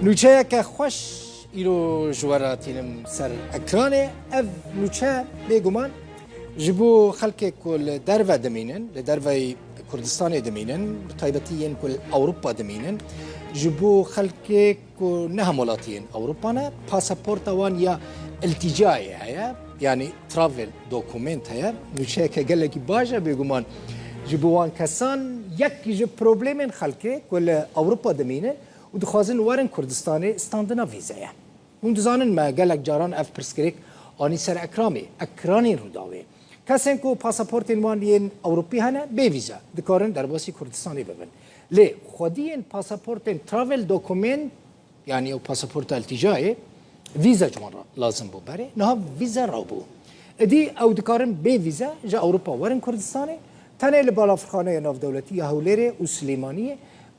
نوچه که خوش ایرو جواراتینم سر اکرانه اف نوچه بگمان جبو خلق کل درو دمینن لدروی کردستان دمینن تایبتیین کل اوروپا دمینن جبو خلق کو نه مولاتین اوروپا نه پاسپورت وان یا التجای هيا يعني ترافل دوكومنت هيا نوچه که گلکی باجه بگمان جبوان کسان یک پروبلمن خلقه کل اوروپا دمینن و دخوازن وارن کردستان استاندنا ویزایه. اون دزانن ما گلک جاران اف پرسکریک آنی سر اکرانی رو داوه. کسان کو پاسپورت وان اوروپی هنه به ویزا دکارن در باسی کردستانی ببن. لی خودین پاسپورت ترافل دوکومنت یعنی او پاسپورت التجای ویزا جوان لازم بو بره نه ویزا را بو. ادی او دکارن به ویزا جا اوروپا وارن کردستانی تنه لبالافرخانه ناف دولتی هولره و سلیمانیه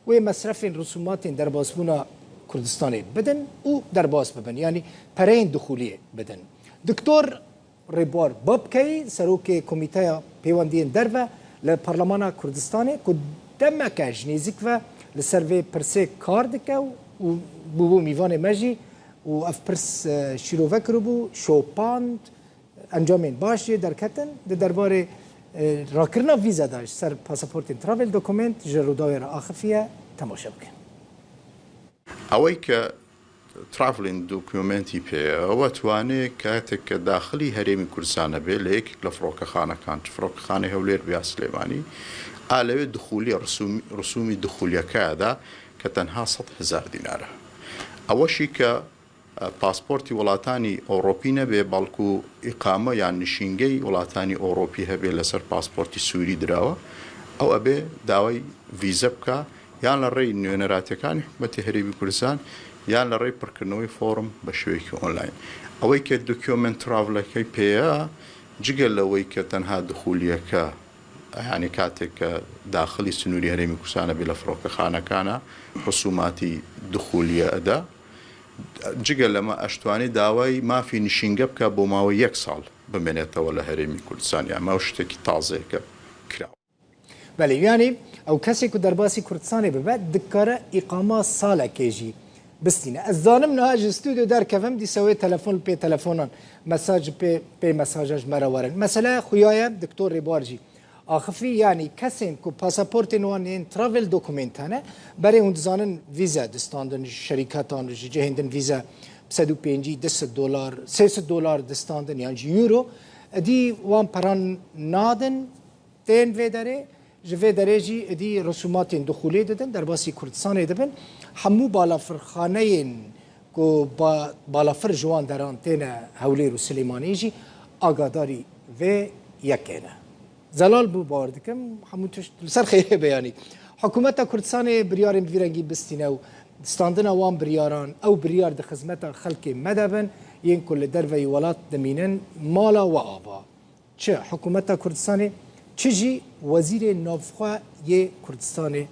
و مصرف رسومات در باسبونا کردستان بدن و در باس ببن یعنی پرین دخولیه بدن دکتر ریبار بابکی سروک کمیته پیوندین در و لپارلمان کردستان که دمک جنیزیک و لسروی پرسه کار دکه و بو میوان مجی و اف پرس شیروک رو بو شوپاند انجامین باشه در کتن درباره راکرنا ویزا داشت سر پاسپورت ترافل دوکومنت جرودای را آخفیه تماشا بکن. اوی که ترافلین دوکومنتی پی او توانه که داخلی هرمی کردستان به لیک لفروک خانه کانت فروک خانه هولیر بیا سلیمانی علاوه دخولی رسومی دخولی کادا که تنها 100,000 دیناره. اوشی که پاسپورتی ولاتانی اوروپی نبی بلکو اقامه یا نشینگی ولاتانی اوروپی هبی لسر پاسپورتی سوری دراوه او ابی داوی ویزا بکا یا لری نونراتیکانی حکومتی هریبی کردستان یا لری پرکرنوی فورم بشویکی اونلاین اوی که دوکیومنت ترافل کی پیا جگل اوی که تنها دخولیه که يعني كاتك داخلي سنوري هرمي كردستان بلا فروك خانه كان رسوماتي دخوليه ادا جگل لما اشتواني داوي ما في نشينجب كابو ماوي يك سال بمنيته ولا هرمي كردستان يعني ما وشتكي تازه كراو بله يعني او کسی که در باسی کردستان ببد دکاره اقامه سال کیجی بستینه از دانم نه اج استودیو در کفم دی سوی تلفن پی تلفنان مساج پی مساجش مروارن مثلا خویای دکتر ریبارجی آخفی یعنی کسی که پاسپورت نوانین ترافل دوکومنتانه برای اون دزانن ویزا دستاندن شرکتان جهندن ویزا 150 $10 $300 دستاندن یعنی یورو دی وان پران نادن تین و داره جوه درجی دی رسومات دخولی دادن در باسی کردستان دبن همو بالافرخانه کو بالافر جوان دران تینه هولی رو سلیمانی جی آگاداری و یکینه زلال بو باردکم همو سر خیره بیانی حکومت کردستان بریار ویرنگی بستینه و دستاندن وان بریاران او بریار ده خدمت خلق مدبن ین کل دروی ولات دمینن مالا و آبا چه حکومت کردستان چجی وزیر نوفخوا یه کردستان